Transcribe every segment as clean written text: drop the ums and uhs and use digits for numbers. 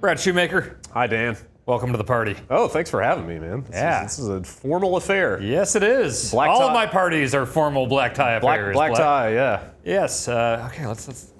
Brad Shoemaker, Hi, Dan. welcome to the party. Oh, thanks for having me, man. This is a formal affair. Yes, it is. Black All tie. of my parties are formal black tie affairs. Black tie, yeah. Yes. Okay, let's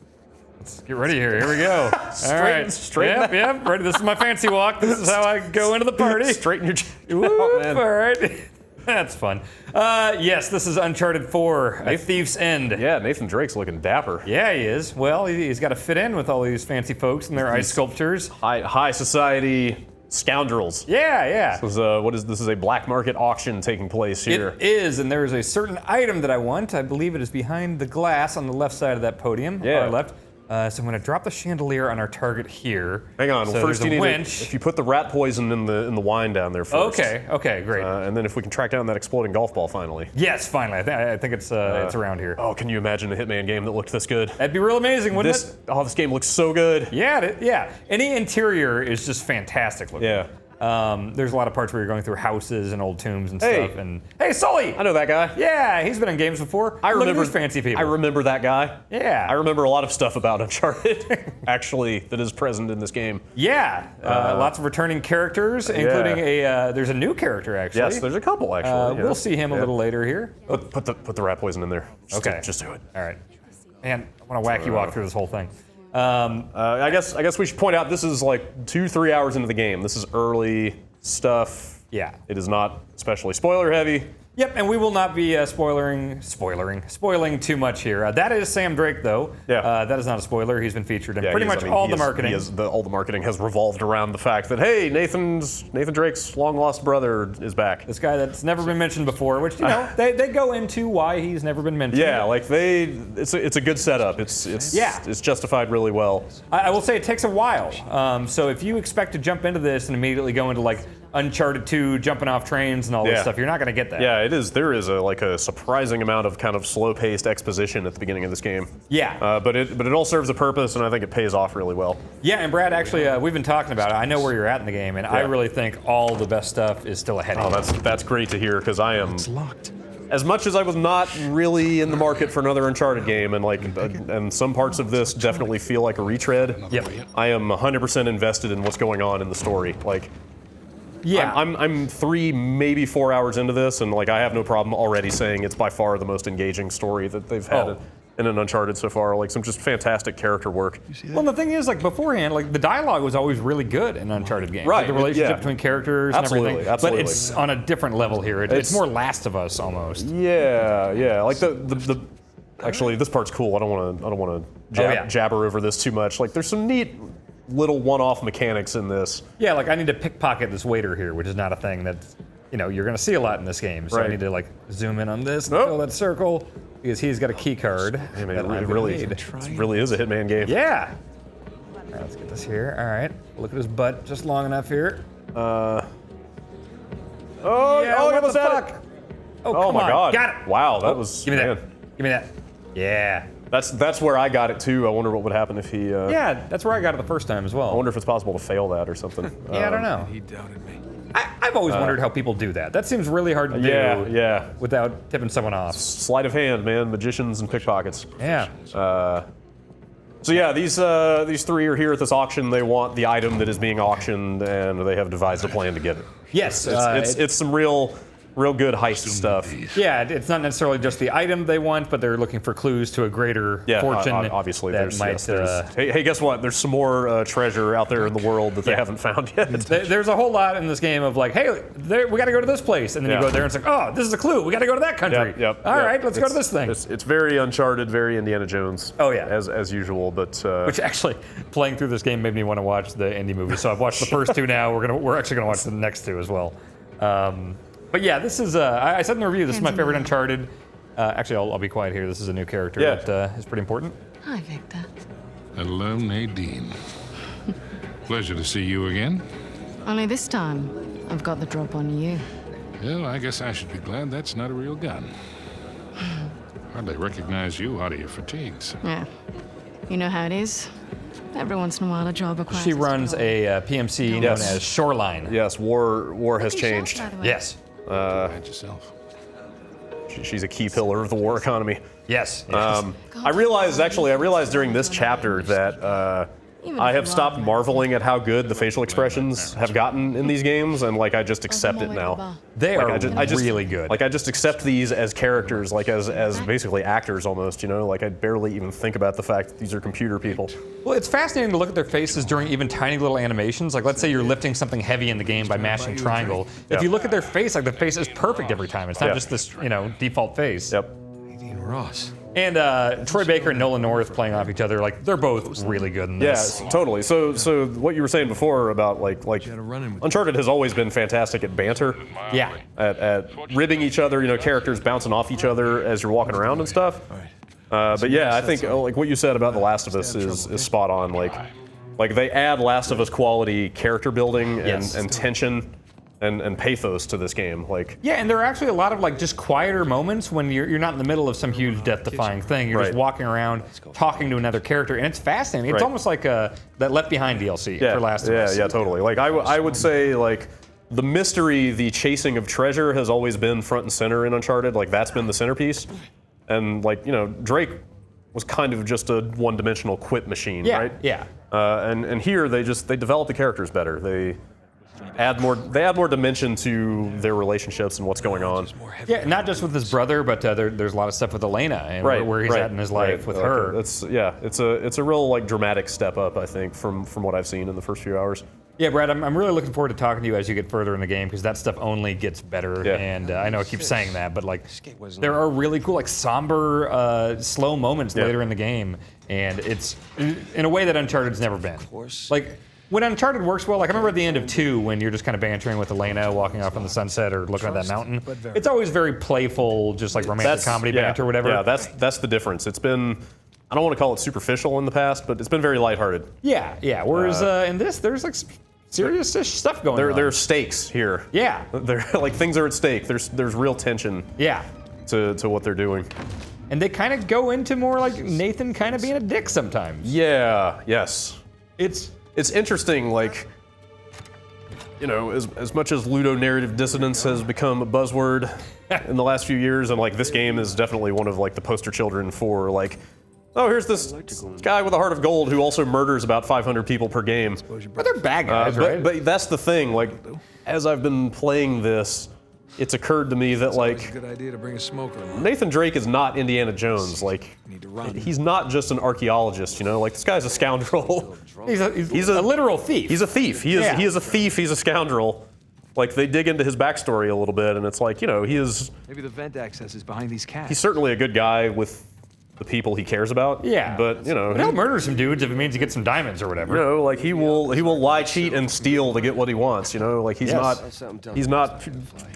get ready here. Here we go. All right. Straighten Yep. Ready. This is my fancy walk. This is how I go into the party. Straighten your jacket Whoop, out, man. all right. That's fun. Yes, this is Uncharted 4, A Thief's End. Yeah, Nathan Drake's looking dapper. Yeah, he is. Well, he's got to fit in with all these fancy folks and their ice sculptures. High society scoundrels. Yeah. This is a black market auction taking place here. It is, and there is a certain item that I want. I believe it is behind the glass on the left side of that podium. Yeah. Our left. So I'm going to drop the chandelier on our target here. Hang on. So Well, first there's you a need winch. if you put the rat poison in the wine down there first. Okay, great. And then if we can track down that exploding golf ball finally. Yes, finally. I think it's around here. Oh, can you imagine a Hitman game that looked this good? That'd be real amazing, wouldn't it? This game looks so good. Yeah. Any interior is just fantastic looking. Yeah. There's a lot of parts where you're going through houses and old tombs and Hey. stuff. And hey, Sully! I know that guy. Yeah, he's been in games before. I remember Look at these fancy people. I remember that guy. Yeah. I remember a lot of stuff about Uncharted, actually, that is present in this game. Yeah, lots of returning characters, including there's a new character actually. Yes, there's a couple actually. We'll see him a little later here. Put the rat poison in there. Just do it. All right. Man, I want to wacky walk through this whole thing. I guess we should point out this is like 2-3 hours into the game. This is early stuff. Yeah. It is not especially spoiler heavy. Yep, and we will not be spoiling too much here. That is Sam Drake, though. Yeah. That is not a spoiler. He's been featured in Yeah, pretty much all the marketing. All the marketing has revolved around the fact that hey, Nathan Drake's long lost brother is back. This guy that's never been mentioned before, which they go into why he's never been mentioned. Yeah, like it's a good setup. It's justified really well. I will say it takes a while. So if you expect to jump into this and immediately go into like Uncharted 2, jumping off trains and all this stuff, you're not going to get that. Yeah, it is. There is a surprising amount of kind of slow-paced exposition at the beginning of this game. Yeah. But it all serves a purpose, and I think it pays off really well. Yeah, and Brad, actually, we've been talking about it. I know where you're at in the game, and I really think all the best stuff is still ahead of you. Oh, that's great to hear because I am. It's locked. As much as I was not really in the market for another Uncharted game, and and some parts of this definitely feel like a retread. Yep. I am 100% invested in what's going on in the story. Like. Yeah. I'm 3, maybe 4 hours into this, and like I have no problem already saying it's by far the most engaging story that they've had in an Uncharted so far. Like some just fantastic character work. Well, the thing is, like beforehand, like the dialogue was always really good in Uncharted games. Right. Like, the relationship between characters and everything. Absolutely. But it's on a different level here. It's more Last of Us almost. Yeah. Like the actually this part's cool. I don't want to jabber over this too much. Like there's some neat little one-off mechanics in this. Yeah, like I need to pickpocket this waiter here, which is not a thing that you're going to see a lot in this game. So I need to like zoom in on this and fill that circle because he's got a key card. Hey, man, it really is a Hitman game. Yeah. All right, let's get this here. All right, look at his butt just long enough here. What the fuck? Oh, Oh come my on. God! Got it. Wow, that was. Give me man. that. Give me that. Yeah. That's where I got it too. I wonder what would happen if he. Yeah, that's where I got it the first time as well. I wonder if it's possible to fail that or something. Yeah, I don't know. He doubted me. I've always wondered how people do that. That seems really hard to do Yeah. without tipping someone off. Sleight of hand, man. Magicians and pickpockets. Yeah. So yeah, these 3 are here at this auction. They want the item that is being auctioned, and they have devised a plan to get it. Yes. It's some real good heist stuff. Yeah, it's not necessarily just the item they want, but they're looking for clues to a greater fortune. Obviously, that hey, guess what? There's some more treasure out there in the world that they haven't found yet. There's a whole lot in this game of like, hey, we got to go to this place, and then you go there and it's like, oh, this is a clue. We got to go to that country. All right, let's go to this thing. It's very Uncharted, very Indiana Jones. Oh yeah, as usual. But which actually, playing through this game made me want to watch the Indy movie. So I've watched the first 2 now. We're actually gonna watch the next 2 as well. But yeah, this is, I said in the review, this is my favorite Uncharted. Actually, I'll be quiet here. This is a new character that is pretty important. Hi, Victor. Hello, Nadine. Pleasure to see you again. Only this time, I've got the drop on you. Well, I guess I should be glad that's not a real gun. Hardly recognize you out of your fatigues. Yeah. You know how it is. Every once in a while, a job requires. She runs a PMC known as Shoreline. Yes, war has changed. Yes. Hide yourself. She's a key pillar of the war economy. Yes. I realized during this chapter that Even I if have you stopped are- marveling at how good the facial expressions have gotten in these games, and like I just accept it now. They Like, are I just really good. Like I just accept these as characters, like as basically actors almost. You know, like I barely even think about the fact that these are computer people. Well, it's fascinating to look at their faces during even tiny little animations. Like, let's say you're lifting something heavy in the game by mashing triangle. Yeah. If you look at their face, like the face is perfect every time. It's not Yeah. just this, default face. Yep. Nadine Ross. And Troy Baker and Nolan North playing off each other, like they're both really good in this. Yeah, totally. So what you were saying before about like had a run-in with Uncharted has always been fantastic at banter, Yeah. at ribbing each other. You know, characters bouncing off each other as you're walking around and stuff. But yeah, I think like what you said about The Last of Us is spot on. Like they add Last of Us quality character building and tension and pathos to this game. Like Yeah, and there are actually a lot of like just quieter moments when you're not in the middle of some huge death-defying thing. You're just Right. walking around, talking to another character, and it's fascinating. It's Right. almost like that Left Behind DLC for Last of Us. Yeah, totally. Like I would say like the mystery, the chasing of treasure has always been front and center in Uncharted. Like that's been the centerpiece. And like, Drake was kind of just a one-dimensional quip machine, Yeah, right? yeah. And here they develop the characters better. They add more dimension to their relationships and what's going on. Yeah, not just with his brother, but there's a lot of stuff with Elena and where he's at in his life with her. It's a real like dramatic step up, I think, from what I've seen in the first few hours. Yeah, Brad, I'm really looking forward to talking to you as you get further in the game because that stuff only gets better. Yeah. And I know I keep saying that, but like there are really cool, like somber, slow moments later in the game, and it's in a way that Uncharted's never been. Like when Uncharted works well, like I remember at the end of 2 when you're just kind of bantering with Elena, walking off on the sunset or looking at that mountain. It's always very playful, just like romantic comedy banter or whatever. Yeah, that's the difference. It's been, I don't want to call it superficial in the past, but it's been very lighthearted. Yeah. Whereas in this, there's like serious stuff going on. There's stakes here. Yeah. They're like things are at stake. There's real tension. Yeah. To what they're doing. And they kind of go into more like Nathan kind of being a dick sometimes. Yeah. Yes. It's interesting, like, as much as ludonarrative dissonance has become a buzzword in the last few years, and like this game is definitely one of like the poster children for like, oh, here's this guy with a heart of gold who also murders about 500 people per game. But they're bad guys, right? But that's the thing, like, as I've been playing this, it's occurred to me that like It's a good idea to bring a smoker along. Nathan Drake is not Indiana Jones. Like, Need to run. he's not just an archaeologist, Like, this guy's a scoundrel. He's a literal thief. He's a thief. He is a thief. He's a scoundrel. Like, they dig into his backstory a little bit, and it's like, he is. Maybe the vent access is behind these cats. He's certainly a good guy with the people he cares about. Yeah. But he'll murder some dudes if it means he gets some diamonds or whatever. like he will lie, cheat, and steal to get what he wants. Like he's not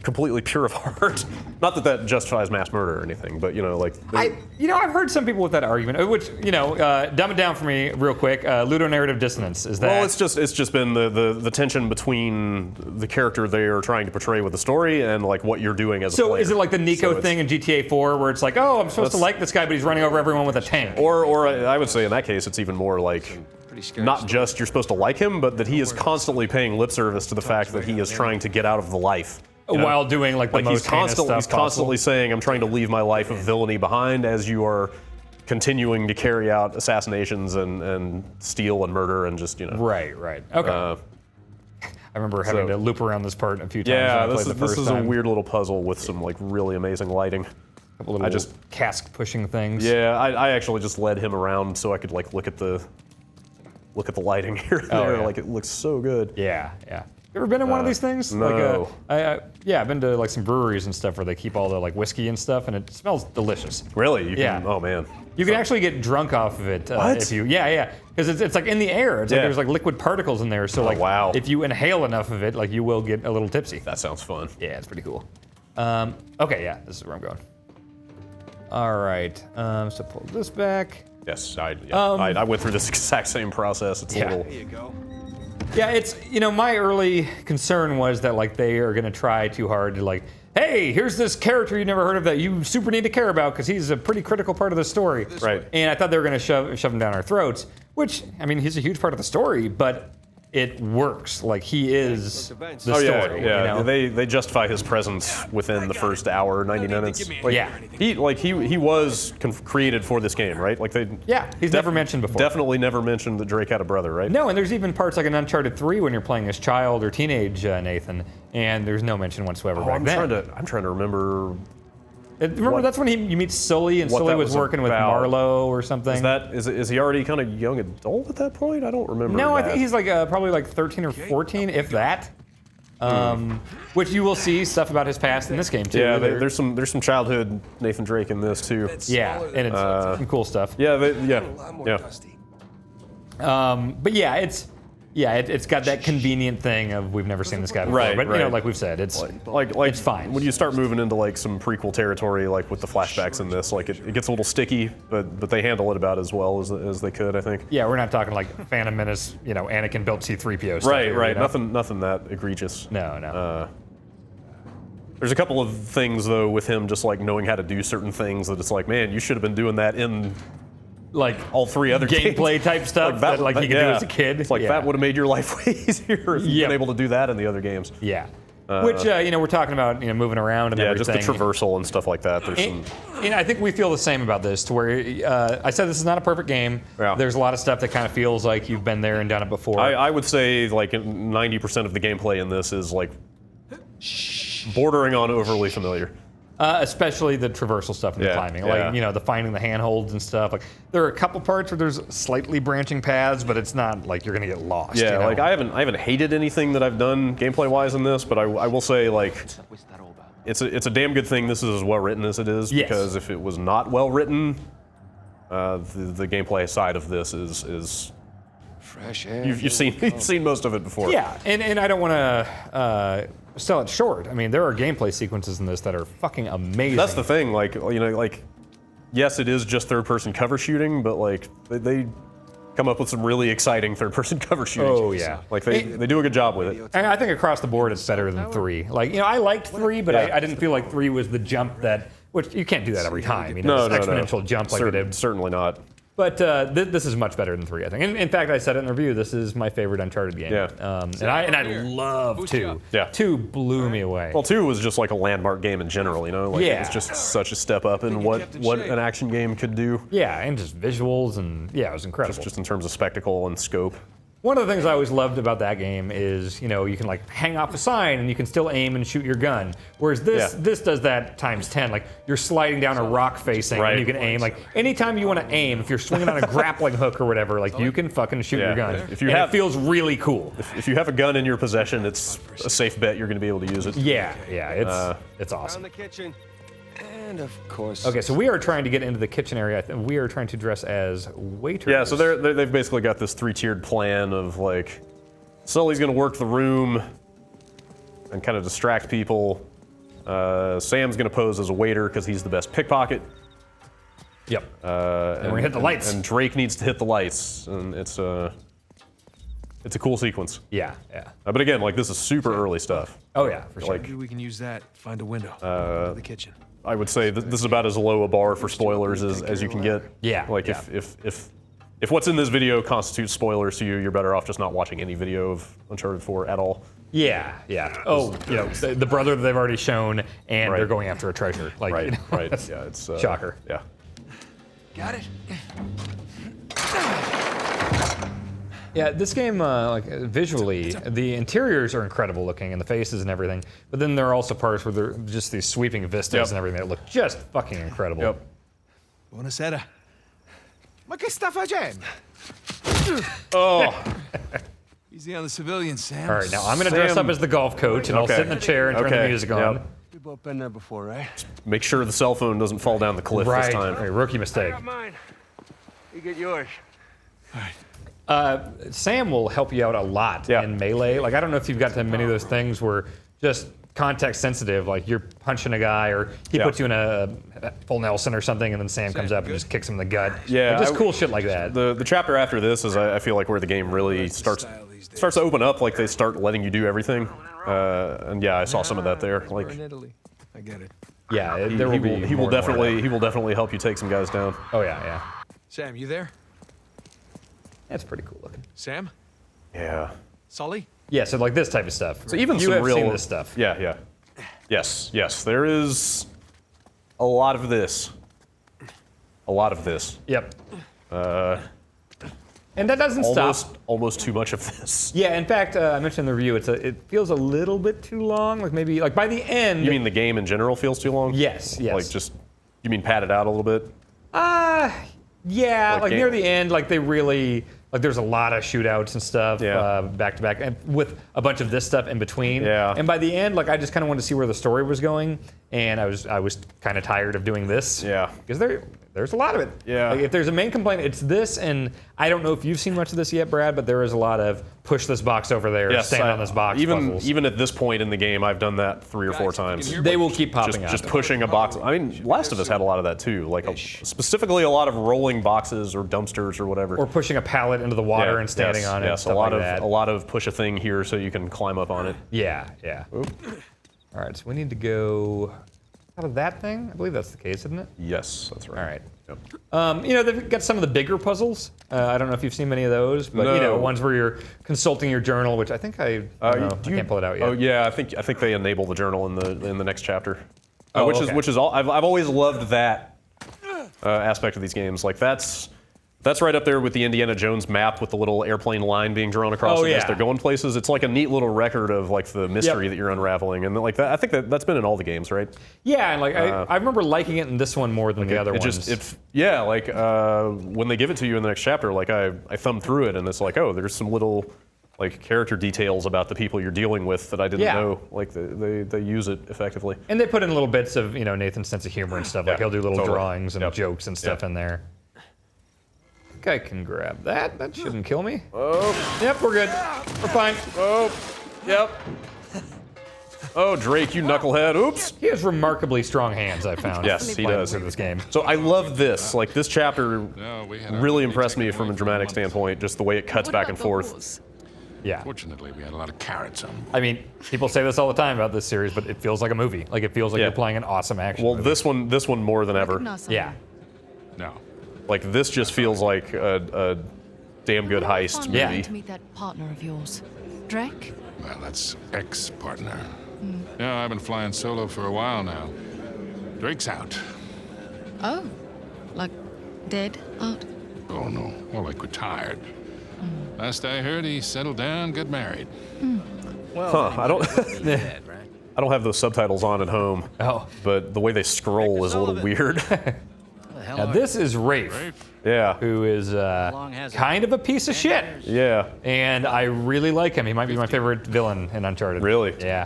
completely pure of heart. Not that justifies mass murder or anything, but I've heard some people with that argument, which dumb it down for me real quick. Ludonarrative dissonance is that. Well, it's just been the tension between the character they are trying to portray with the story and like what you're doing as a player. So is it like the Nico thing in GTA 4 where it's like, oh, I'm supposed to like this guy, but he's running over everyone with a tank? Or I would say in that case, it's even more like Pretty scary not stuff. just you're supposed to like him, but that he is constantly paying lip service to the fact that he is trying to get out of the life. While doing like the Like most heinous stuff he's constantly saying, I'm trying to leave my life of villainy behind as you are continuing to carry out assassinations and steal and murder and just, Right. Okay. I remember having to loop around this part a few times. Yeah, when I played the this first is time. a weird little puzzle with some like really amazing lighting. Little cask pushing things. Yeah, I actually just led him around so I could like look at the lighting here and there. yeah. Like it looks so good. Yeah. You ever been in one of these things? No. Like, I've been to like some breweries and stuff where they keep all the like whiskey and stuff, and it smells delicious. Really? You Yeah. can, oh man. You can actually get drunk off of it if you. Yeah. Because it's like in the air. It's like Yeah. there's like liquid particles in there. So like, wow. if you inhale enough of it, like you will get a little tipsy. That sounds fun. Yeah, it's pretty cool. Okay, yeah, this is where I'm going. All right. So pull this back. Yes, I went through this exact same process. It's a little. There you go. Yeah, it's my early concern was that like they are gonna try too hard to like, hey, here's this character you never heard of that you super need to care about because he's a pretty critical part of the story. Right. And I thought they were gonna shove him down our throats, which I mean he's a huge part of the story, but it works. Like he is the story. Yeah. You know? They justify his presence within the first hour, 90 minutes. Like, Yeah. he was created for this game, right? Like He's never mentioned before. Definitely never mentioned that Drake had a brother, right? No, and there's even parts like in Uncharted 3 when you're playing as child or teenage Nathan, and there's no mention whatsoever back then. I'm trying to remember. Remember, that's when you meet Sully, and what Sully that was was working with about. Marlowe or something. Is he already kind of young adult at that point? I don't remember. No, I that. think he's like probably like 13 or 14, if that. Which you will see stuff about his past in this game too. Yeah, there's some childhood Nathan Drake in this too. Yeah, and it's some cool stuff. Yeah, But yeah, it's got that convenient thing of we've never seen this guy before. Right, but you know, right. like we've said, it's like it's fine. When you start moving into like some prequel territory, like with the flashbacks in this, like it gets a little sticky, but they handle it about as well as they could, I think. Yeah, we're not talking like Phantom Menace, you know, Anakin built C-3PO stuff. Right, here, right. you know? Nothing that egregious. No. There's a couple of things though with him just like knowing how to do certain things that it's like, man, you should have been doing that in Like all three other gameplay games. type stuff that he could do as a kid. It's like that would have made your life way easier if you'd been able to do that in the other games. Yeah. Which you know, we're talking about, you know, moving around and Yeah, everything. just the traversal and stuff like that. There's some. And I think we feel the same about this, to where I said this is not a perfect game. Yeah. There's a lot of stuff that kind of feels like you've been there and done it before. I would say like 90% of the gameplay in this is like bordering on overly familiar. Especially the traversal stuff and the climbing, like you know, the finding the handholds and stuff. Like there are a couple parts where there's slightly branching paths, but it's not like you're gonna get lost. Yeah, you know? like I haven't hated anything that I've done gameplay-wise in this, but I will say like it's a damn good thing this is as well written as it is. Yes. Because if it was not well written, the gameplay side of this is Fresh air. you've seen most of it before. Yeah, and I don't want to sell it short. I mean, there are gameplay sequences in this that are fucking amazing. That's the thing, like, you know, like, yes, it is just third-person cover shooting, but like they come up with some really exciting third-person cover shooting. Oh, yeah. Like they do a good job with it. And I think across the board it's better than 3. Like, you know, I liked 3, but I didn't feel like 3 was the jump that, which you can't do that every time. You know, No, it's exponential jump like they did. Certainly not. But this is much better than 3, I think. And in fact, I said it in the review. This is my favorite Uncharted game. Yeah. And I love 2. Yeah. 2 blew me away. Well, 2 was just like a landmark game in general, you know? Like, Yeah. it was just such a step up in what an action game could do, Yeah, and just visuals, and yeah, it was incredible. just in terms of spectacle and scope. One of the things I always loved about that game is, you know, you can like hang off a sign and you can still aim and shoot your gun. Whereas this does that times 10. Like you're sliding down a rock facing and you can aim. Like anytime you want to aim, if you're swinging on a grappling hook or whatever, like you can fucking shoot your gun. If you and have, it feels really cool. If you have a gun in your possession, it's a safe bet you're going to be able to use it. Yeah, it's awesome. the kitchen. And of course. Okay, so we are trying to get into the kitchen area. We are trying to dress as waiters. Yeah, so they've basically got this 3-tiered plan of like, Sully's going to work the room and kind of distract people. Sam's going to pose as a waiter because he's the best pickpocket. Yep. And we're going to hit the lights. And Drake needs to hit the lights, and it's a cool sequence. Yeah. But again, like this is super early stuff. Oh yeah, for sure. Like, Maybe we can use that. Find a window. To the kitchen. I would say this is about as low a bar for spoilers as you can get. Yeah, Like yeah. if what's in this video constitutes spoilers to you, you're better off just not watching any video of Uncharted 4 at all. Yeah. Oh, you know, the brother that they've already shown, and they're going after a treasure. Like, Right, you know, right. Yeah, it's shocker. Yeah. Got it. Yeah, this game, like visually, the interiors are incredible looking, and the faces and everything. But then there are also parts where they're just these sweeping vistas and everything that look just fucking incredible. Yep. Buonasera. Ma che sta facendo? Oh. Easy on the civilians, Sam. All right, now I'm gonna dress up as the golf coach, and I'll sit in the chair and turn the music on. Yep. We've both been there before, right? Make sure the cell phone doesn't fall down the cliff Right. this time. Right, rookie mistake. Mine. You get yours. All right. Sam will help you out a lot in Melee. Like, I don't know if you've got to many of those things where just context sensitive, like you're punching a guy or he puts you in a full Nelson or something, and then Sam comes up and just kicks him in the gut. Yeah, Like, just cool shit like that. The chapter after this is, I feel like, where the game really starts to open up. Like they start letting you do everything. And yeah, I saw some of that there. We're Like in Italy. I get it. Yeah, there will be. he will more and more of that. definitely help you take some guys down. Oh yeah. Sam, you there? That's pretty cool looking. Sam? Yeah. Sully? Yeah, so like this type of stuff. So even you some have real seen this stuff. Yeah. Yes. There is a lot of this. A lot of this. Yep. And that doesn't stop. Almost too much of this. Yeah, in fact, I mentioned in the review, it feels a little bit too long. Like maybe, like by the end. You mean the game in general feels too long? Yes. Like just, you mean padded out a little bit? Yeah, like near game- the end, like they really, like there's a lot of shootouts and stuff back to back, and with a bunch of this stuff in between. Yeah. And by the end, like I just kind of wanted to see where the story was going, and I was kind of tired of doing this. Yeah. Because there's a lot of it. Yeah. Like if there's a main complaint, it's this, and I don't know if you've seen much of this yet, Brad, but there is a lot of push this box over there, Yes, stand on this box puzzles. Even at this point in the game, I've done that 3 or 4 times. They will keep popping up. Just pushing a box. I mean, Last of Us had a lot of that too. Like specifically a lot of rolling boxes or dumpsters or whatever. Or pushing a pallet into the water and standing on it. Yes, stuff like that. a lot of push a thing here so you can climb up on it. Yeah. All right, so we need to go out of that thing. I believe that's the case, isn't it? Yes, that's right. All right. Yep. They've got some of the bigger puzzles. I don't know if you've seen many of those, but No. ones where you're consulting your journal, which I think I can't pull it out yet. Oh yeah, I think they enable the journal in the next chapter. Oh, which okay. is all I've always loved that aspect of these games. Like that's right up there with the Indiana Jones map with the little airplane line being drawn across Oh, it as yeah. they're going places. It's like a neat little record of like the mystery that you're unraveling, and like that. I think that's been in all the games, right? Yeah, and like I remember liking it in this one more than the other ones. When they give it to you in the next chapter, like I thumbed through it and it's like, oh, there's some little like character details about the people you're dealing with that I didn't know. Like they use it effectively. And they put in little bits of Nathan's sense of humor and stuff. Like he'll do little totally. drawings and jokes and stuff in there. I think I can grab that. That shouldn't kill me. Oh. Yep, we're good. We're fine. Oh. Yep. Oh, Drake, you knucklehead. Oops. He has remarkably strong hands, I found. Yes, he playing does. through this game. So I love this. Like this chapter We had our really lady impressed me taken from away a for dramatic month. standpoint, just the way it cuts back and forth. Yeah. Fortunately, we had a lot of carrots on. I mean, people say this all the time about this series, but it feels like a movie. Like it feels like Yeah. you're playing an awesome action Well, movie. this one more than ever. Yeah. No. Like this just feels like a damn good heist movie. Yeah. To meet that partner of yours, Drake. Well, that's ex-partner. Yeah, I've been flying solo for a while now. Drake's out. Oh, like dead out. Oh no, more like retired. Last I heard, he settled down, got married. Huh, I don't have those subtitles on at home. Oh. But the way they scroll is a little weird. Now this is Rafe, Yeah. who is kind of a piece of shit. Yeah. And I really like him. He might be my favorite villain in Uncharted. Really? Yeah.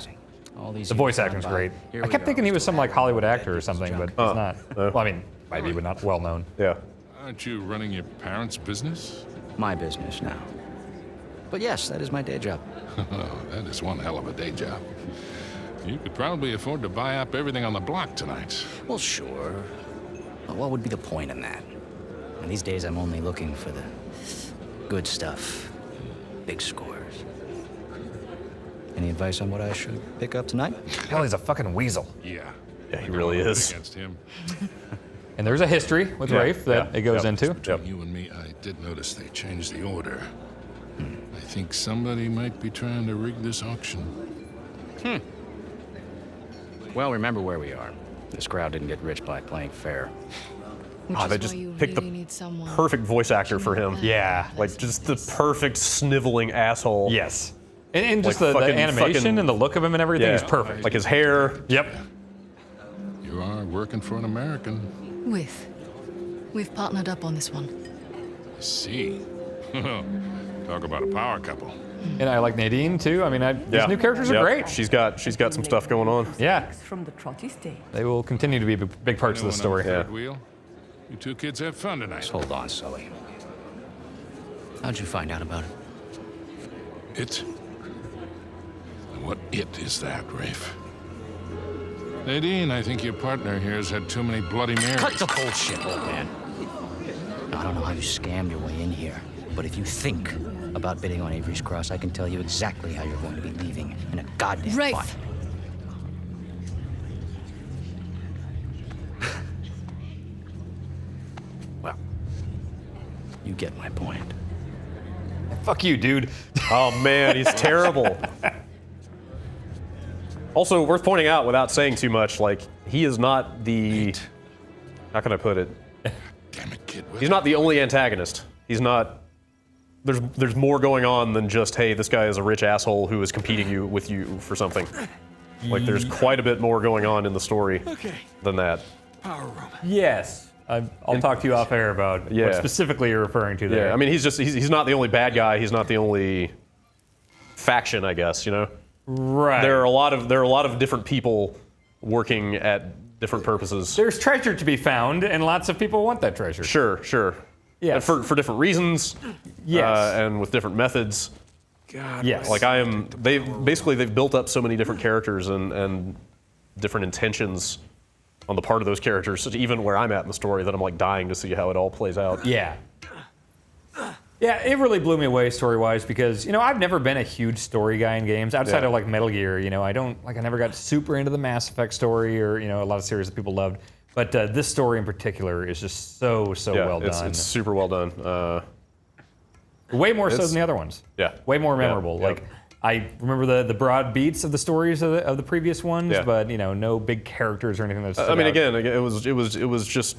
The voice acting's great. I kept thinking he was some like Hollywood actor or something, but he's not. Well, I mean, maybe, but not well known. Yeah. Aren't you running your parents' business? My business now. But yes, that is my day job. Oh, that is one hell of a day job. You could probably afford to buy up everything on the block tonight. Well, sure. But what would be the point in that? And these days, I'm only looking for the good stuff. Big scores. Any advice on what I should pick up tonight? Hell, he's a fucking weasel. Yeah. Yeah, he really is. Against him. And there's a history with Rafe that it goes into. Between you and me, I did notice they changed the order. I think somebody might be trying to rig this auction. Well, remember where we are. This crowd didn't get rich by playing fair. Which Ah, is they why just you picked really the need someone. perfect voice actor for him. Yeah. Like just the perfect sniveling asshole. Yes. And just Like the fucking- animation fucking- and the look of him and everything Yeah. is perfect. Like his hair. Yep. You are working for an American. We've partnered up on this one. I see. Talk about a power couple. And I like Nadine too. I mean, these new characters are Yep. great. She's got some stuff going on. Yeah. From the Trotty's day. They will continue to be big parts of the story. Anyone on the third wheel? You two kids have fun tonight. Just hold on, Sully. How'd you find out about it? It? What it is that, Rafe? Nadine, I think your partner here has had too many Bloody Marys. Cut the bullshit, old man. I don't know how you scammed your way in here, but if you think about bidding on Avery's Cross, I can tell you exactly how you're going to be leaving in a goddamn Rafe. fight. Well, you get my point. Fuck you, dude. Oh man, he's terrible. Also, worth pointing out without saying too much, like, he is not the... How can I put it? Damn it, kid. He's not the only antagonist. He's not... There's more going on than just, hey, this guy is a rich asshole who is competing with you for something. Like, there's quite a bit more going on in the story than that. Power room. Yes. I'll talk to you off air about what specifically you're referring to there. Yeah, I mean, he's not the only bad guy. He's not the only faction, I guess, you know? Right. There are a lot of different people working at different purposes. There's treasure to be found, and lots of people want that treasure. Sure. Yeah. For different reasons. Yes. And with different methods. God. Yes. Like they've built up so many different characters and different intentions on the part of those characters, even where I'm at in the story, that I'm like dying to see how it all plays out. Yeah. Yeah, it really blew me away story-wise because, you know, I've never been a huge story guy in games outside of like Metal Gear. You know, I never got super into the Mass Effect story or, you know, a lot of series that people loved. But this story in particular is just so well done. It's super well done. Way more so than the other ones. Yeah. Way more memorable. Yeah. Like, I remember the broad beats of the stories of the previous ones, but, you know, no big characters or anything that's. I mean, again, it was just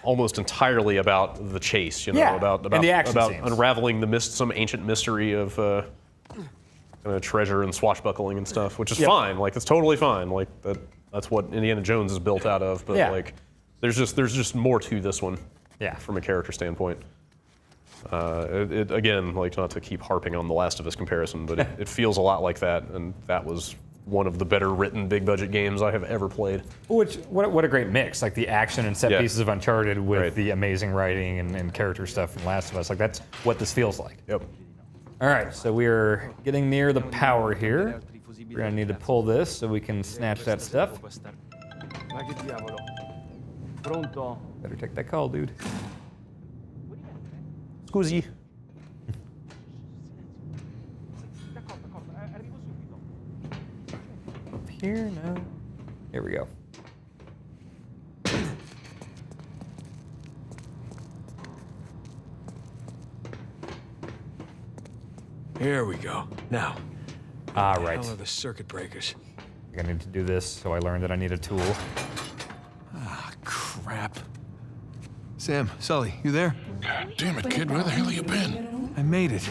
almost entirely about the chase, you know, about the action about scenes. unraveling some ancient mystery of kind of treasure and swashbuckling and stuff, which is fine. Like, it's totally fine. Like that's what Indiana Jones is built out of. But like, there's just more to this one. Yeah. From a character standpoint. It again, like, not to keep harping on the Last of Us comparison, but it feels a lot like that, and that was one of the better written big budget games I have ever played. What a great mix, like the action and set pieces of Uncharted with the amazing writing and character stuff from Last of Us. Like, that's what this feels like. Yep. All right, so we're getting near the power here. We're gonna need to pull this so we can snatch that stuff. Better take that call, dude. Scusi. Up here, no. Here we go. Here we go. Now. Ah, What right. the hell are the circuit breakers? I need to do this, so I learned that I need a tool. Ah, crap. Sam, Sully, you there? God damn it, kid. Where the hell have you been? I made it.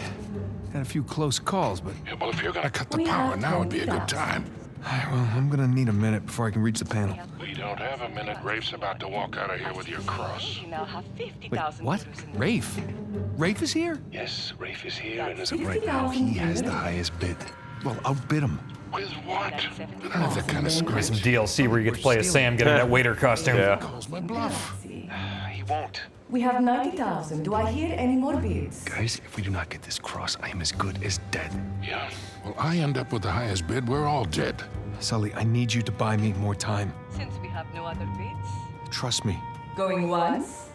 Had a few close calls, but Yeah, well, if you're gonna cut the power, now would be a good time. well, I'm gonna need a minute before I can reach the panel. We don't have a minute. Rafe's about to walk out of here with your cross. You now have Wait, 50,000 what? euros in the Rafe? Rafe is here? Yes, Rafe is here, and as So right now, he has the highest bid. Well, outbid him. With what? I don't have that kind of Some script. DLC where you get to play as Sam getting that waiter costume. Yeah. Calls my bluff. he won't. We have 90,000. Do I hear any more bids? Guys, if we do not get this cross, I am as good as dead. Yeah. Well, I end up with the highest bid. We're all dead. Sully, I need you to buy me more time. Since we have no other bids. Trust me. Going once,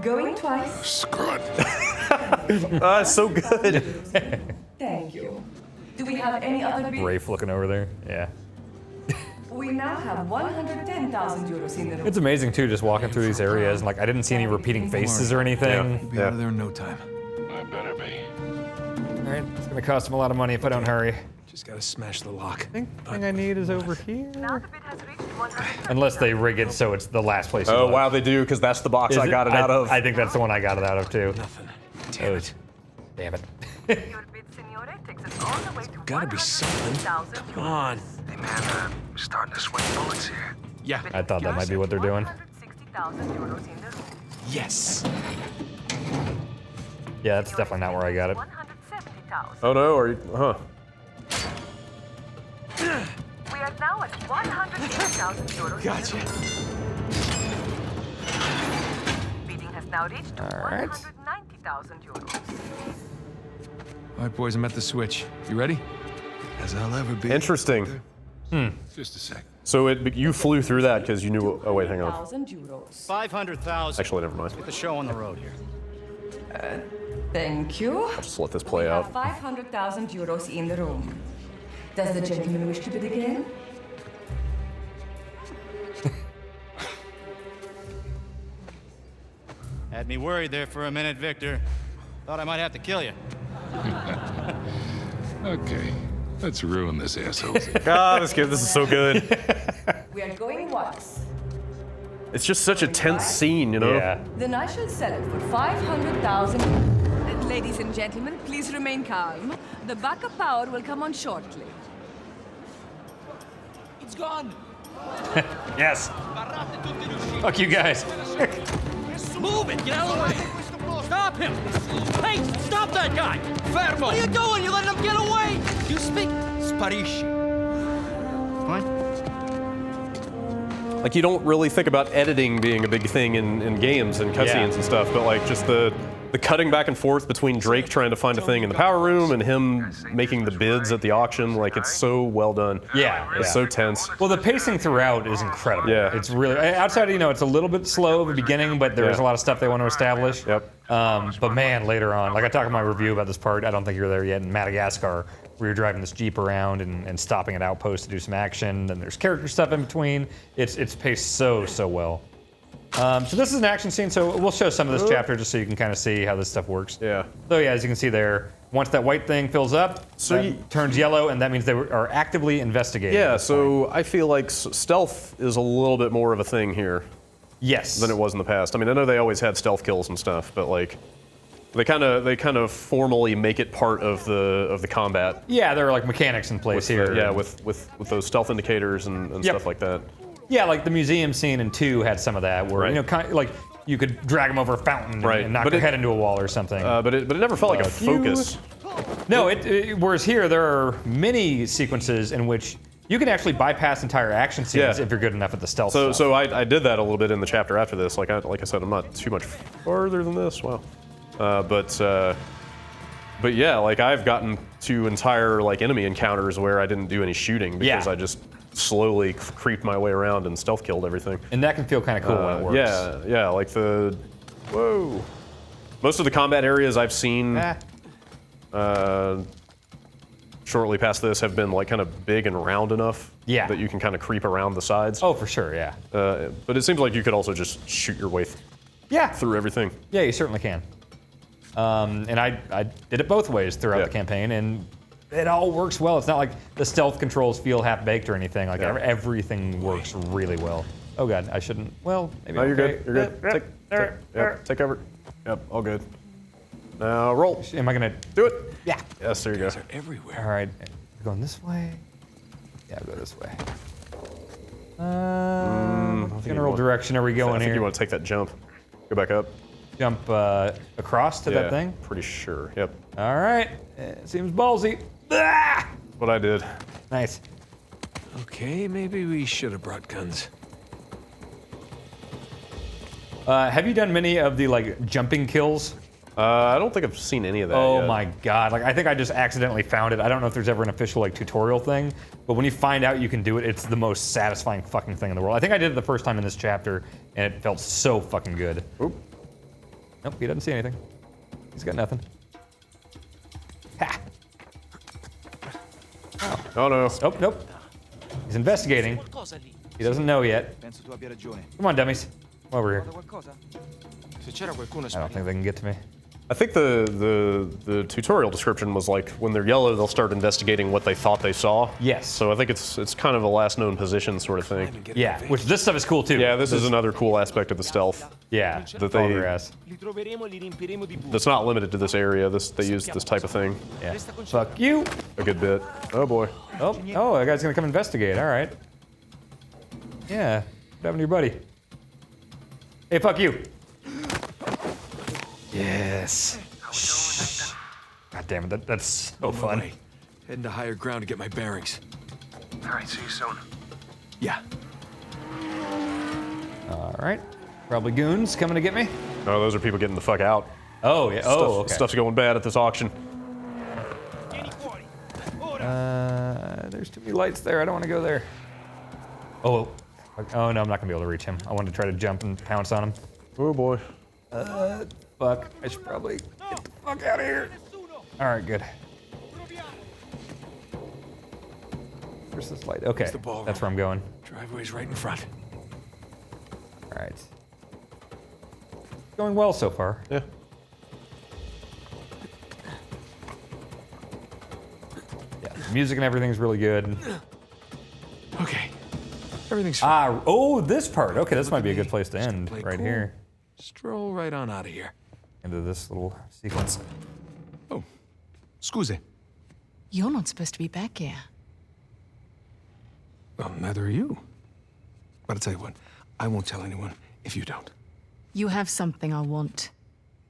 going twice. Screw it. So good. Thank you. Do we have any other bids? Rafe looking over there. Yeah. We now have 110,000 euros in the room. It's amazing too, just walking through these areas and like I didn't see any repeating faces or anything. We'll be out of there in no time. I better be. All right, it's gonna cost him a lot of money if I don't hurry. Just gotta smash the lock. Thing I need is over here. Unless they rig it so it's the last place. you Oh look. wow, they do, because that's the box Is I got it out of. I think that's the one I got it out of too. Nothing. Damn it. Damn it. Your bid, signore, takes us all the way to Gotta be something. 100,000 Come on. Hey man, starting to sweat bullets here. Yeah. I thought that might be what they're doing. 160,000 euros in the room. Yes. Yeah, that's definitely not where I got it. 170,000. Oh no, or huh? We are now at 180,000 euros. Gotcha. Bidding has now reached All right. 190,000 euros. All right, boys, I'm at the switch. You ready? As I'll ever be. Interesting. Just a sec. So you flew through that because you knew. Oh wait, hang on. 1,000 euros. 500,000. Actually, never mind. Get the show on the road here. Thank you. Just let this play We have out. 500,000 euros in the room. Does the gentleman wish to bid again? Had me worried there for a minute, Victor. Thought I might have to kill you. Okay, let's ruin this asshole's. God, this is so good. We are going once. It's just such a tense scene, you know? Yeah. Then I shall sell it for 500,000. Ladies and gentlemen, please remain calm. The backup power will come on shortly. It's gone. Yes. Fuck you guys. Move it! Get out of the way! Stop him! Hey, stop that guy! Fermo! What are you doing? You letting him get away? You speak Spanish. What? Like, you don't really think about editing being a big thing in games and cutscenes and stuff, but like just the cutting back and forth between Drake trying to find a thing in the power room and him making the bids at the auction, like, it's so well done. Yeah. It's so tense. Well, the pacing throughout is incredible. Yeah. It's really, outside, you know, it's a little bit slow at the beginning, but there's a lot of stuff they want to establish. Yep. But man, later on, like I talked in my review about this part, I don't think you're there yet, in Madagascar, where you're driving this Jeep around and stopping at outposts to do some action, then there's character stuff in between. It's paced so well. So this is an action scene, so we'll show some of this chapter just so you can kind of see how this stuff works. Yeah. So yeah, as you can see there, once that white thing fills up, So that turns yellow, and that means they are actively investigating. Yeah, so I feel like stealth is a little bit more of a thing here Yes. than it was in the past. I mean, I know they always had stealth kills and stuff, but like they kind of formally make it part of the combat. Yeah, there are like mechanics in place here. Yeah, with those stealth indicators and stuff like that. Yeah, like the museum scene in 2 had some of that, where you know, kind of, like you could drag them over a fountain and knock their head into a wall or something. But it never felt like a focus. No, whereas here there are many sequences in which you can actually bypass entire action scenes if you're good enough at the stealth stuff. So I did that a little bit in the chapter after this. Like I said, I'm not too much farther than this. Wow. But yeah, like I've gotten to entire like enemy encounters where I didn't do any shooting because I just slowly creeped my way around and stealth killed everything. And that can feel kind of cool when it works. Yeah, like most of the combat areas I've seen shortly past this have been like kind of big and round enough that you can kind of creep around the sides. Oh, for sure, yeah. But it seems like you could also just shoot your way through everything. Yeah, you certainly can. And I did it both ways throughout the campaign, and it all works well. It's not like the stealth controls feel half-baked or anything. Like everything works really well. Oh god, I shouldn't. Well, maybe. No, you're good. You're good. Take cover. Yep, all good. Now roll. Am I gonna do it? Yeah. Yes, there you go. Everywhere. All right, going this way. Yeah, I'll go this way. General direction are we going I think here? you want to take that jump. Go back up. Jump across to that thing? Pretty sure. Yep. All right. It seems ballsy. Ah! What I did. Nice. Okay, maybe we should have brought guns. Have you done many of the like jumping kills? I don't think I've seen any of that Oh yet. my god! Like I think I just accidentally found it. I don't know if there's ever an official like tutorial thing, but when you find out you can do it, it's the most satisfying fucking thing in the world. I think I did it the first time in this chapter, and it felt so fucking good. Oop. Nope, he doesn't see anything. He's got nothing. Ha! Oh no. Oh, nope. He's investigating. He doesn't know yet. Come on, dummies. Come over here. I don't think they can get to me. I think the tutorial description was like when they're yellow, they'll start investigating what they thought they saw. Yes. So I think it's kind of a last known position sort of thing. Yeah, which this stuff is cool too. Yeah, this is another cool aspect of the stealth. Yeah, that that's not limited to this area. They use this type of thing. Yeah. Fuck you. A good bit. Oh boy. Oh, that guy's gonna come investigate. All right. Yeah. What happened to your buddy? Hey, fuck you. Yes. Shh. God damn it, that's so fun. Heading to higher ground to get my bearings. All right, see you soon. Yeah. All right. Probably goons coming to get me. No, those are people getting the fuck out. Oh, yeah. Oh, okay. Stuff's going bad at this auction. There's too many lights there. I don't want to go there. Oh no, I'm not gonna be able to reach him. I wanted to try to jump and pounce on him. Oh boy. Fuck. I should probably get the fuck out of here. All right, good. Where's this light? Okay, that's where I'm going. Driveway's right in front. All right. Going well so far. Yeah. Music and everything's really good. Okay. Everything's fine. Oh, this part. Okay, this might be a good place to end, right here. Stroll right on out of here. Into this little sequence. Oh, scusi. You're not supposed to be back here. Well, neither are you. But I'll tell you what, I won't tell anyone if you don't. You have something I want,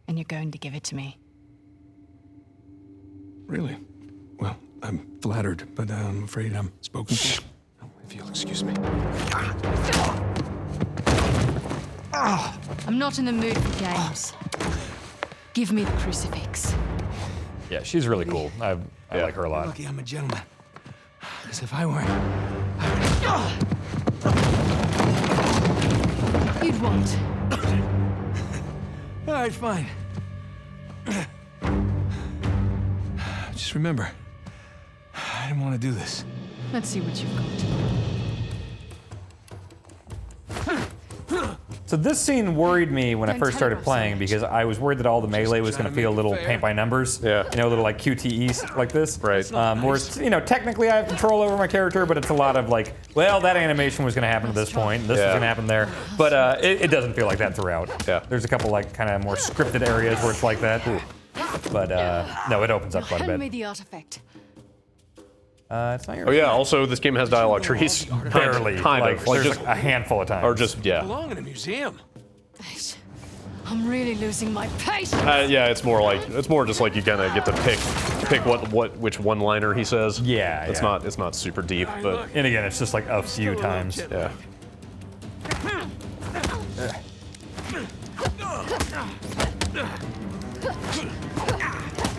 and you're going to give it to me. Really? Well, I'm flattered, but I'm afraid I'm spoken for. If you'll excuse me. I'm not in the mood for games. Give me the crucifix. Yeah, she's really cool. I like her a lot. Lucky I'm a gentleman. Because if I weren't, You'd want. all right, fine. Just remember, I didn't want to do this. Let's see what you've got. So this scene worried me when I Don't first tell started her, playing sorry. because I was worried that all the melee was going to feel a little paint by numbers. Yeah. You know, a little like QTEs like this. Right. Whereas, you know, technically I have control over my character, but it's a lot of like, well, that animation was going to happen at this point, and this was going to happen there. But it doesn't feel like that throughout. Yeah. There's a couple like kind of more scripted areas where it's like that. But no, it opens up quite a Hand bit. me the artifact. It's not your Oh yeah. Also, this game has dialogue trees. barely. Kind like, of. Like there's just, like a handful of times. or just yeah. Belong in a museum. I'm really losing my patience. Yeah, it's more just like you kind of get to pick which one-liner he says. Yeah, It's not super deep, but And again, it's just like a few times. yeah.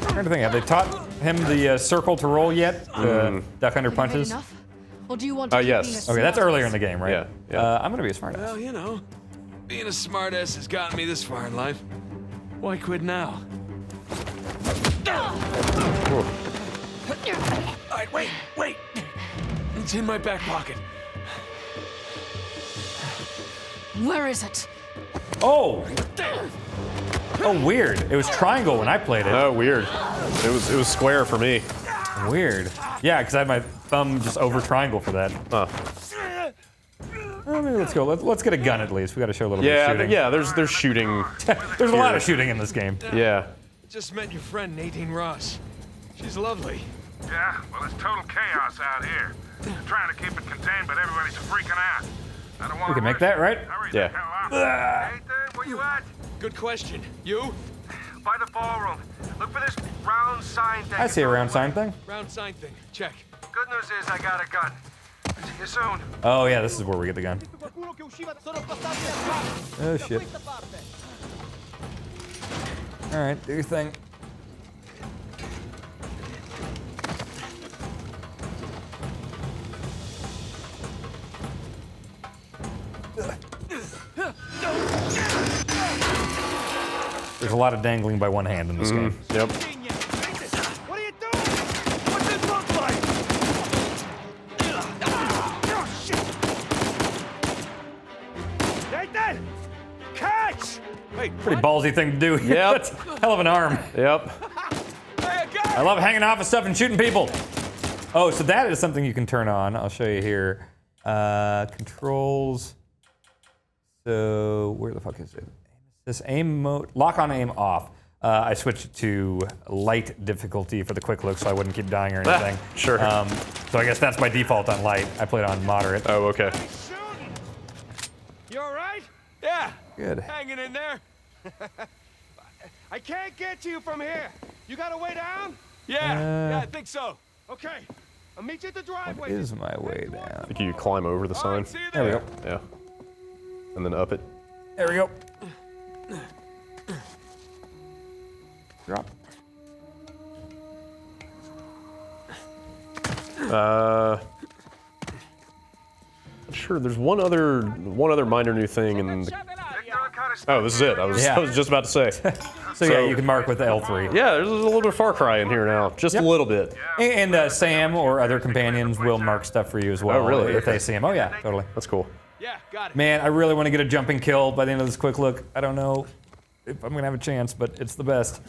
I'm trying to think, have they taught him the circle to roll yet? Duck under punches? Enough? Or do you want to keep yes. being a Okay, that's smart earlier in ass? the game, right? Yeah, yeah. I'm gonna be a smart ass. Well, you know, being a smartass has gotten me this far in life. Why quit now? All right, wait. It's in my back pocket. Where is it? Oh! Oh, weird. It was triangle when I played it. Oh, weird. It was square for me. Weird. Yeah, because I had my thumb just over triangle for that. Huh. Well, maybe let's go. Let's get a gun at least. We got to show a little bit of shooting. Yeah. There's shooting. There's a lot of shooting in this game. Yeah. Just met your friend Nadine Ross. She's lovely. Yeah, well, it's total chaos out here. They're trying to keep it contained, but everybody's freaking out. I don't want We to can make that, right? Hurry Yeah. the hell up. Nathan, where you at? Good question. You? By the ballroom. Look for this round sign thing. I see a round sign thing. Round sign thing. Check. Good news is I got a gun. See you soon. Oh, yeah, this is where we get the gun. Oh, shit. All right, do your thing. There's a lot of dangling by one hand in this game. Yep. What are you doing? What's it look like? Oh, shit. Nathan! Catch! Pretty ballsy thing to do. Yep. That's a hell of an arm. Yep. I love hanging off of stuff and shooting people. Oh, so that is something you can turn on. I'll show you here. Controls. So where the fuck is it? This aim mode, lock on, aim off. I switched to light difficulty for the quick look, so I wouldn't keep dying or anything. Sure. So I guess that's by default on light. I played on moderate. Oh, okay. You all right? Yeah. Good. Hanging in there. I can't get to you from here. You got a way down? Yeah, I think so. Okay. I'll meet you at the driveway. What is my way down? I think you climb over the sign. See you There we there. go. Yeah. And then up it. There we go. Drop. Sure. There's one other minor new thing in the. Oh, this is it. I was just about to say. So yeah, you can mark with L3. Yeah, there's a little bit of Far Cry in here now, just a little bit. And Sam or other companions will mark stuff for you as well. Oh, really? If they see him. Oh yeah, totally. That's cool. Yeah, got it. Man, I really want to get a jumping kill by the end of this quick look. I don't know if I'm gonna have a chance, but it's the best.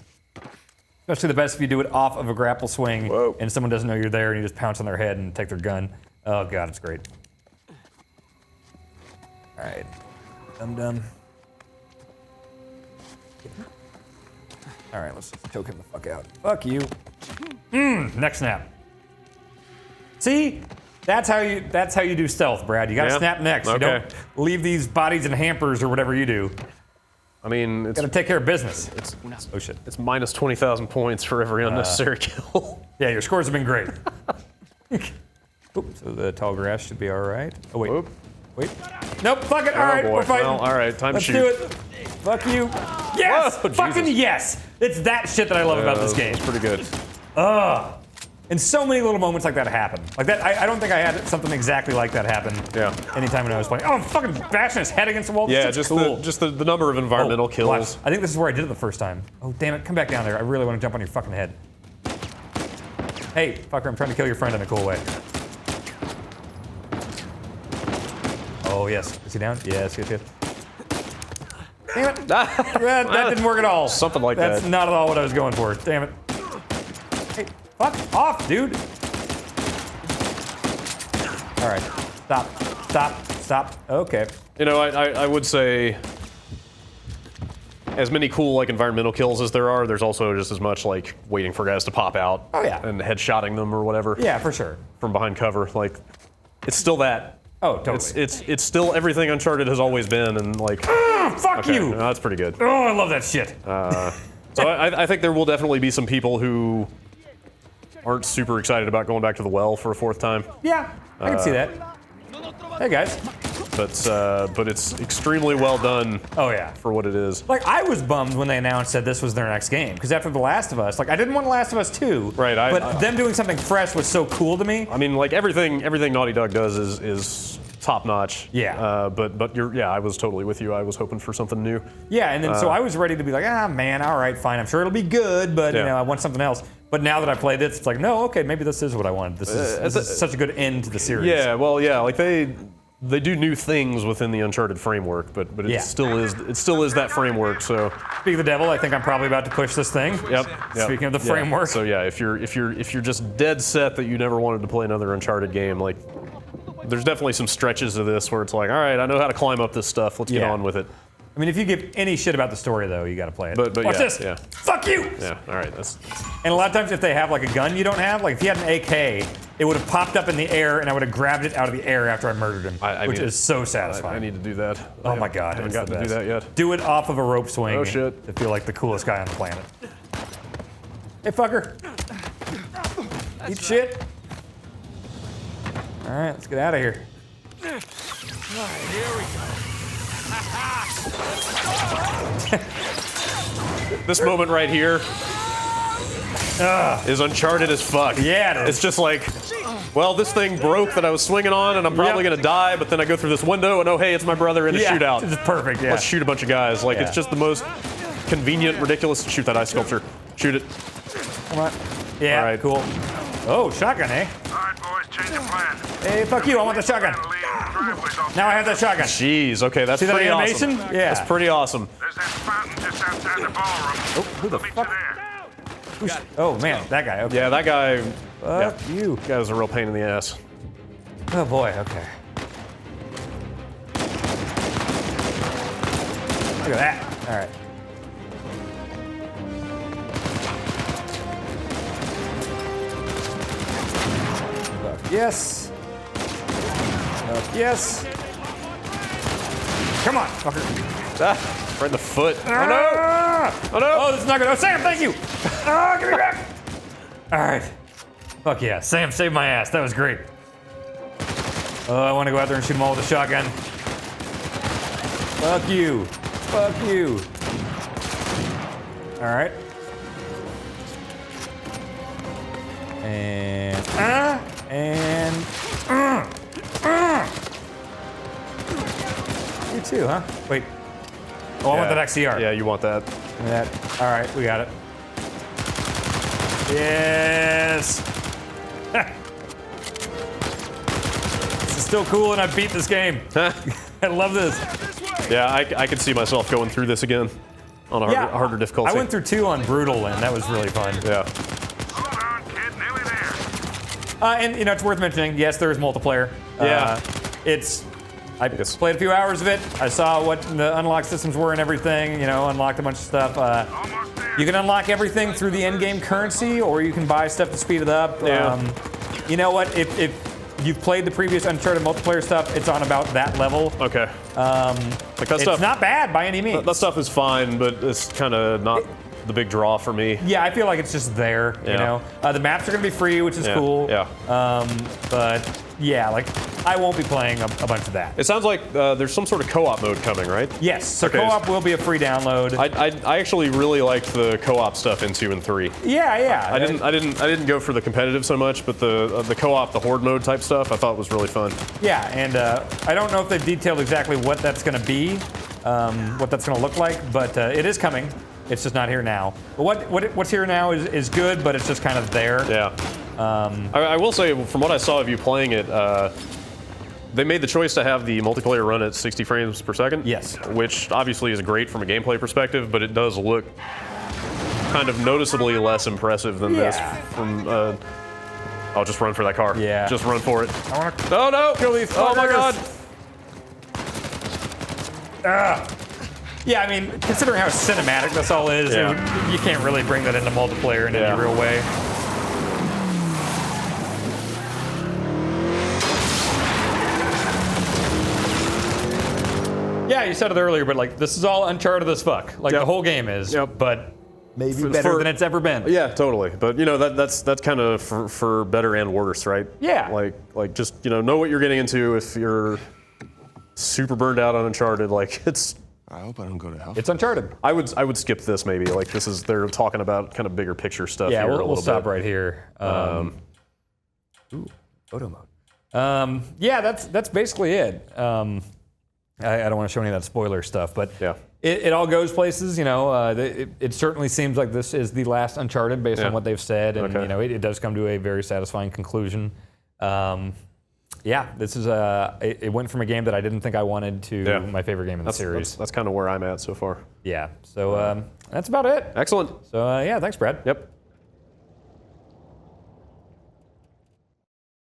Especially the best if you do it off of a grapple swing Whoa. and someone doesn't know you're there and you just pounce on their head and take their gun. Oh god, it's great. All right, dum. All right, let's just choke him the fuck out. Fuck you. Neck snap. See, that's how you do stealth, Brad. You gotta snap necks. You don't leave these bodies in hampers or whatever you do. I mean, it's Gotta take care of business. Oh shit. it's minus 20,000 points for every unnecessary kill. Yeah, your scores have been great. Oop, so the tall grass should be all right. Oh wait, Oop. wait. Nope. Fuck it. All right, boy. we're fighting. Well, all right, time to Let's shoot. do it. Fuck you. Yes. Whoa, Fucking Jesus. yes. It's that shit that I love about this game. It's pretty good. And so many little moments like that happen. Like that, I don't think I had something exactly like that happen. Yeah. Anytime when I was playing. Oh, I'm fucking bashing his head against the wall. This Yeah, shit's just cool. the number of environmental Watch. kills. I think this is where I did it the first time. Oh damn it! Come back down there. I really want to jump on your fucking head. Hey, fucker! I'm trying to kill your friend in a cool way. Oh yes. Is he down? Yes. Damn it! that didn't work at all. Something like that. That's not at all what I was going for. Damn it! Hey, fuck off, dude! All right, stop. Okay. You know, I would say, as many cool like environmental kills as there are, there's also just as much like waiting for guys to pop out. Oh, yeah. And headshotting them or whatever. Yeah, for sure. From behind cover, like, it's still that. Oh, totally. It's still everything Uncharted has always been, and like. Fuck okay, you! no, that's pretty good. Oh, I love that shit. So I think there will definitely be some people who aren't super excited about going back to the well for a fourth time. Yeah, I can see that. Hey guys. But it's extremely well done. Oh yeah. For what it is. Like I was bummed when they announced that this was their next game because after The Last of Us, like I didn't want The Last of Us 2. Right. But them doing something fresh was so cool to me. I mean, like everything Naughty Dog does is top notch. Yeah. But I was totally with you. I was hoping for something new. Yeah, and then so I was ready to be like, man, all right, fine. I'm sure it'll be good, but you know, I want something else. But now that I played this, it's like, no, okay, maybe this is what I wanted. This is such a good end to the series. Yeah. Well, yeah. Like they do new things within the Uncharted framework, but it still is that framework. So speaking of the devil, I think I'm probably about to push this thing. Yep. Speaking of the framework. So yeah, if you're just dead set that you never wanted to play another Uncharted game, like there's definitely some stretches of this where it's like, all right, I know how to climb up this stuff. Let's get on with it. I mean, if you give any shit about the story, though, you got to play it. But watch this. Yeah. Fuck you. Yeah. All right. And a lot of times, if they have like a gun you don't have, like if you had an AK, it would have popped up in the air, and I would have grabbed it out of the air after I murdered him, which is so satisfying. I need to do that. Oh my god, I haven't gotten to do that yet. Do it off of a rope swing. Oh shit. To feel like the coolest guy on the planet. Hey fucker. Eat shit. All right, let's get out of here. All right, here we go. This moment right here is Uncharted as fuck. Yeah, it is. It's just like, well, this thing broke that I was swinging on, and I'm probably gonna die. But then I go through this window, and oh hey, it's my brother in a shootout. It's perfect. Yeah. Let's shoot a bunch of guys. Like it's just the most convenient, ridiculous. Shoot that ice sculpture. Shoot it. Come on. Yeah. All right. Cool. Oh, shotgun, eh? All right, boys, change of plan. Hey, fuck you! I want the shotgun. Now I have that shotgun. Jeez. Okay, that's See that pretty animation? awesome. Yeah. That's pretty awesome. There's that fountain just outside the ballroom. Oh, who the fuck? There. Oh man, that guy. Okay. Yeah, that guy. Fuck you. That guy was a real pain in the ass. Oh boy. Okay. Look at that. All right. Yes. Yes. Come on, fucker. Right in the foot. Ah! Oh no! Oh, this is not good. Oh, Sam, thank you. Ah, give me back. All right. Fuck yeah, Sam saved my ass. That was great. Oh, I want to go out there and shoot them all with a shotgun. Fuck you. Fuck you. All right. And you too, huh? Wait. Oh, I want that XCR. Yeah, you want that. Give me that. All right, we got it. Yes. This is still cool, and I beat this game. I love this. Yeah, I could see myself going through this again. on a harder difficulty. I went through 2 on brutal, and that was really fun. Yeah. Hold on, kid, nearly there. And you know, it's worth mentioning. Yes, there is multiplayer. Yeah. I played a few hours of it. I saw what the unlock systems were and everything. You know, unlocked a bunch of stuff. Almost there. You can unlock everything through the in-game currency, or you can buy stuff to speed it up. Yeah. You know what? If you've played the previous Uncharted multiplayer stuff, it's on about that level. Okay. Like that It's stuff. not bad by any means. That stuff is fine, but it's kind of not the big draw for me. Yeah, I feel like it's just there. You Yeah. know, the maps are gonna be free, which is cool. Yeah. But yeah, like I won't be playing a bunch of that. It sounds like there's some sort of co-op mode coming, right? Yes, so Okay. co-op will be a free download. I actually really liked the co-op stuff in 2 and 3. Yeah. I didn't go for the competitive so much, but the co-op, the horde mode type stuff, I thought was really fun. Yeah, and I don't know if they've detailed exactly what that's going to be, what that's going to look like, but it is coming. It's just not here now. But what's here now is good, but it's just kind of there. Yeah. I will say, from what I saw of you playing it, they made the choice to have the multiplayer run at 60 frames per second. Yes. Which obviously is great from a gameplay perspective, but it does look kind of noticeably less impressive than this. From I'll just run for that car. Yeah. Just run for it. I want to Oh no! kill these Oh my god! fuckers. Yeah, I mean, considering how cinematic this all is, Yeah. you can't really bring that into multiplayer in any real way. Yeah, you said it earlier, but like this is all Uncharted as fuck. Like the whole game is. Yep. But maybe better than it's ever been. Yeah, totally. But you know that's kind of for better and worse, right? Yeah. Like just know what you're getting into. If you're super burned out on Uncharted, like it's. I hope I don't go to hell. It's Uncharted. I would skip this maybe. Like they're talking about kind of bigger picture stuff. Yeah, here we'll stop bit. right here. Ooh, photo mode. Yeah, that's basically it. I don't want to show any of that spoiler stuff, but yeah. It all goes places. You know, it certainly seems like this is the last Uncharted based on what they've said, and you know, it does come to a very satisfying conclusion. Yeah, this is it went from a game that I didn't think I wanted to my favorite game in the series. That's kind of where I'm at so far. Yeah, so that's about it. Excellent. So yeah, thanks, Brad. Yep.